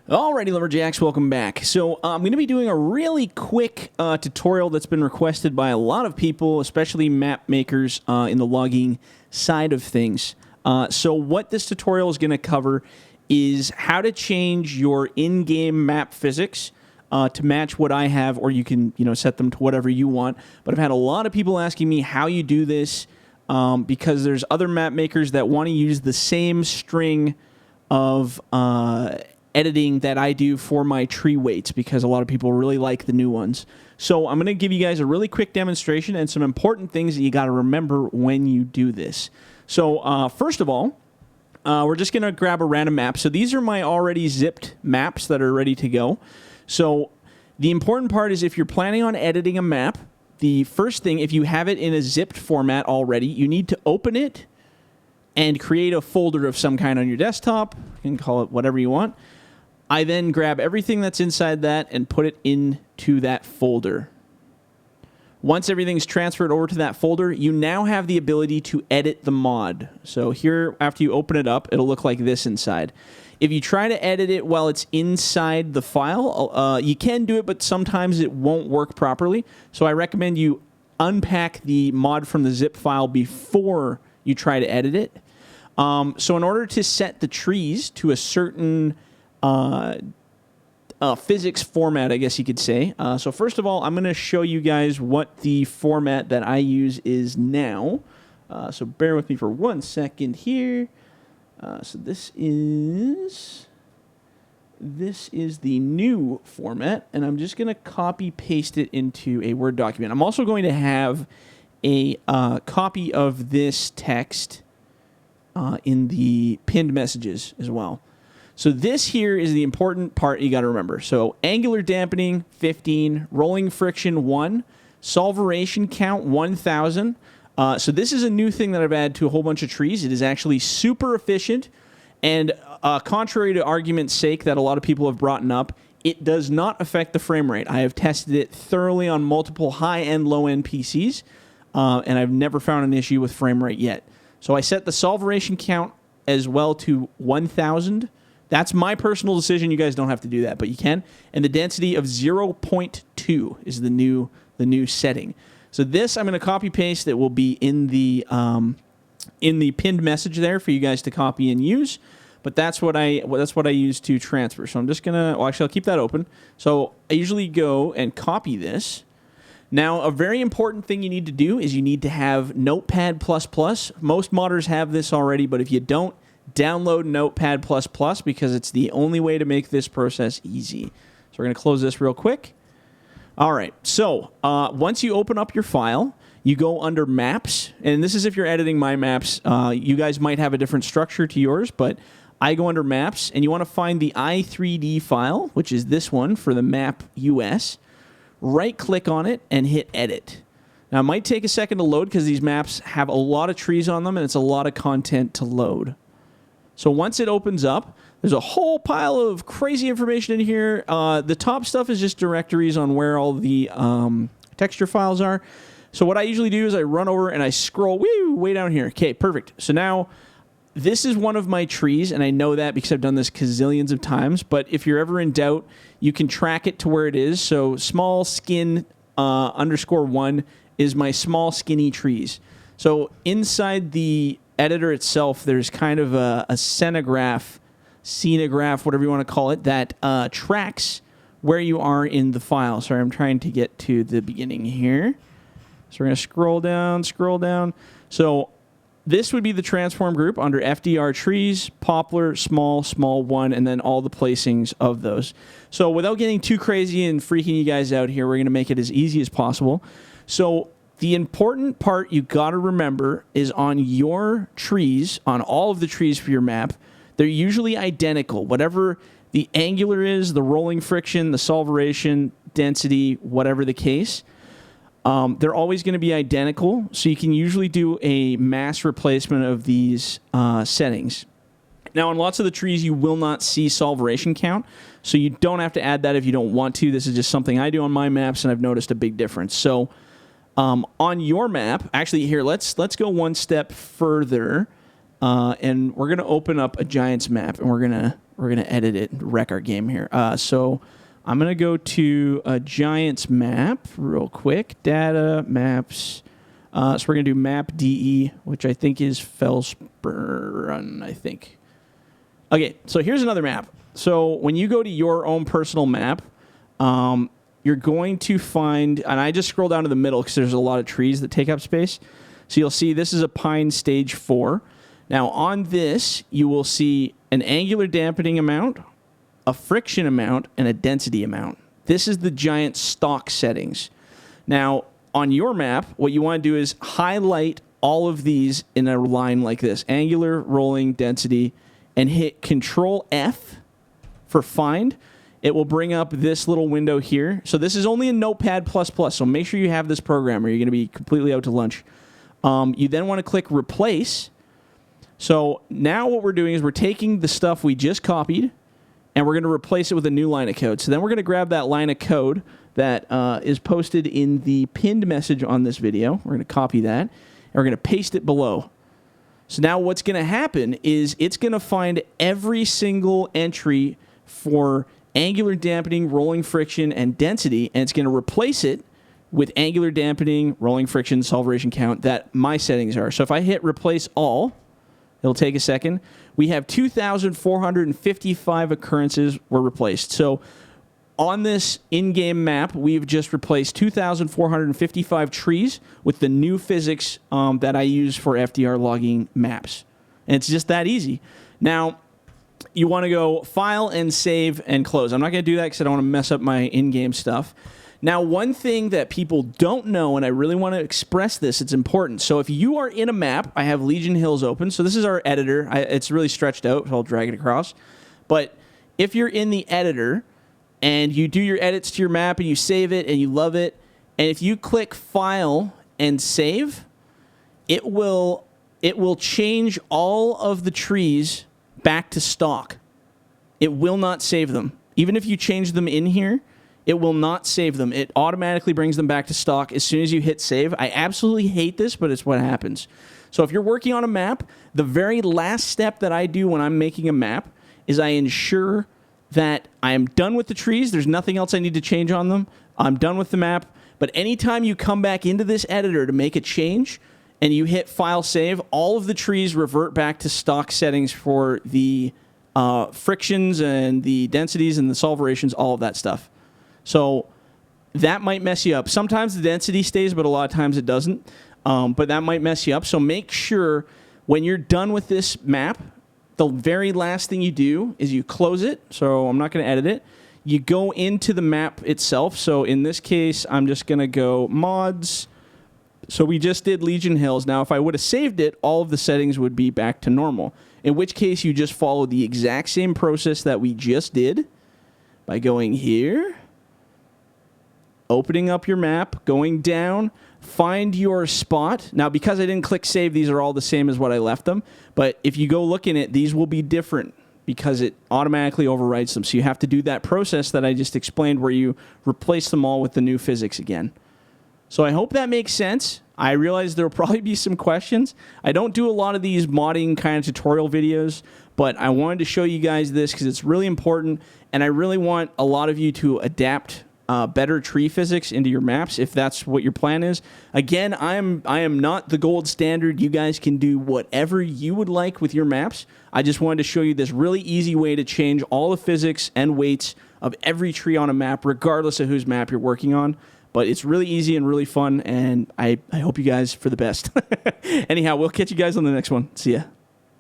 Alrighty, Lumberjacks, welcome back. So I'm going to be doing a really quick tutorial that's been requested by a lot of people, especially map makers in the logging side of things. So what this tutorial is going to cover is how to change your in-game map physics to match what I have, or you can set them to whatever you want. But I've had a lot of people asking me how you do this because there's other map makers that want to use the same string of editing that I do for my tree weights, because a lot of people really like the new ones. So I'm going to give you guys a really quick demonstration and some important things that you got to remember when you do this. So first of all, we're just going to grab a random map. So these are my already zipped maps that are ready to go. So the important part is, if you're planning on editing a map, the first thing, if you have it in a zipped format already, you need to open it and create a folder of some kind on your desktop. You can call it whatever you want. I then grab everything that's inside that and put it into that folder. Once everything's transferred over to that folder, you now have the ability to edit the mod. So here, after you open it up, it'll look like this inside. If you try to edit it while it's inside the file, you can do it, but sometimes it won't work properly. So I recommend you unpack the mod from the zip file before you try to edit it. So in order to set the trees to a certain physics format, I guess you could say. So first of all, I'm going to show you guys what the format that I use is now. So bear with me for 1 second here. So this is the new format, and I'm just going to copy paste it into a Word document. I'm also going to have a copy of this text in the pinned messages as well. So this here is the important part you got to remember. So angular dampening 15, rolling friction 1, solveration count 1000. So this is a new thing that I've added to a whole bunch of trees. It is actually super efficient, and contrary to argument's sake that a lot of people have brought up, it does not affect the frame rate. I have tested it thoroughly on multiple high-end, low-end PCs, and I've never found an issue with frame rate yet. So I set the solveration count as well to 1000. That's my personal decision. You guys don't have to do that, but you can. And the density of 0.2 is the new setting. So this I'm going to copy paste. It will be in the pinned message there for you guys to copy and use. But that's what I use to transfer. So I'm just gonna. Well, actually, I'll keep that open. So I usually go and copy this. Now, a very important thing you need to do is you need to have Notepad++. Most modders have this already, but if you don't, download Notepad++ because it's the only way to make this process easy. So we're going to close this real quick. All right, so once you open up your file, you go under Maps, and this is if you're editing my maps. You guys might have a different structure to yours, but I go under Maps, and you want to find the i3D file, which is this one for the map US. Right-click on it and hit Edit. Now, it might take a second to load because these maps have a lot of trees on them, and it's a lot of content to load. So once it opens up, there's a whole pile of crazy information in here. The top stuff is just directories on where all the texture files are. So what I usually do is I run over and I scroll way down here. Okay, perfect. So now this is one of my trees, and I know that because I've done this gazillions of times. But if you're ever in doubt, you can track it to where it is. So small skin _1 is my small skinny trees. So inside the editor itself, there's kind of a scenograph, whatever you want to call it, that tracks where you are in the file. Sorry, I'm trying to get to the beginning here. So we're going to scroll down. So this would be the transform group under FDR trees, poplar, small 1, and then all the placings of those. So without getting too crazy and freaking you guys out here, we're going to make it as easy as possible. So the important part you got to remember is on your trees, on all of the trees for your map, they're usually identical. Whatever the angular is, the rolling friction, the solveration, density, whatever the case, they're always going to be identical. So you can usually do a mass replacement of these settings. Now, on lots of the trees, you will not see solveration count, so you don't have to add that if you don't want to. This is just something I do on my maps, and I've noticed a big difference. So on your map, actually here, let's go one step further, and we're going to open up a Giants map, and we're going to we're going to edit it and wreck our game here. So I'm going to go to a Giants map real quick. Data, maps. So we're going to do map DE, which I think is Felsburn, I think. Okay, so here's another map. So when you go to your own personal map, you're going to find, and I just scroll down to the middle because there's a lot of trees that take up space. So you'll see this is a pine stage 4. Now on this, you will see an angular dampening amount, a friction amount, and a density amount. This is the giant stock settings. Now on your map, what you want to do is highlight all of these in a line like this, angular, rolling, density, and hit Control F for find. It will bring up this little window here. So this is only in Notepad++, so make sure you have this program or you're going to be completely out to lunch. You then want to click Replace. So now what we're doing is we're taking the stuff we just copied and we're going to replace it with a new line of code. So then we're going to grab that line of code that is posted in the pinned message on this video. We're going to copy that and we're going to paste it below. So now what's going to happen is it's going to find every single entry for angular dampening, rolling friction, and density, and it's going to replace it with angular dampening, rolling friction, solveration count that my settings are. So if I hit replace all, it'll take a second. We have 2,455 occurrences were replaced. So on this in-game map, we've just replaced 2,455 trees with the new physics that I use for FDR logging maps. And it's just that easy. Now, you want to go File and Save and Close. I'm not going to do that because I don't want to mess up my in-game stuff. Now, one thing that people don't know, and I really want to express this, it's important. So if you are in a map, I have Legion Hills open. So this is our editor. It's really stretched out, so I'll drag it across. But if you're in the editor and you do your edits to your map and you save it and you love it, and if you click File and Save, it will change all of the trees back to stock. It will not save them. Even if you change them in here, it will not save them. It automatically brings them back to stock as soon as you hit save. I absolutely hate this, but it's what happens. So if you're working on a map, the very last step that I do when I'm making a map is I ensure that I am done with the trees. There's nothing else I need to change on them. I'm done with the map. But anytime you come back into this editor to make a change and you hit File Save, all of the trees revert back to stock settings for the frictions and the densities and the solverations, all of that stuff. So that might mess you up. Sometimes the density stays, but a lot of times it doesn't. But that might mess you up. So make sure when you're done with this map, the very last thing you do is you close it. So I'm not going to edit it. You go into the map itself. So in this case, I'm just going to go mods. So we just did Legion Hills. Now, if I would have saved it, all of the settings would be back to normal. In which case, you just follow the exact same process that we just did by going here, opening up your map, going down, find your spot. Now, because I didn't click save, these are all the same as what I left them. But if you go look in it, these will be different because it automatically overwrites them. So you have to do that process that I just explained where you replace them all with the new physics again. So I hope that makes sense. I realize there will probably be some questions. I don't do a lot of these modding kind of tutorial videos, but I wanted to show you guys this because it's really important, and I really want a lot of you to adapt better tree physics into your maps if that's what your plan is. Again, I am not the gold standard. You guys can do whatever you would like with your maps. I just wanted to show you this really easy way to change all the physics and weights of every tree on a map, regardless of whose map you're working on. But it's really easy and really fun, and I hope you guys for the best. Anyhow, we'll catch you guys on the next one. See ya.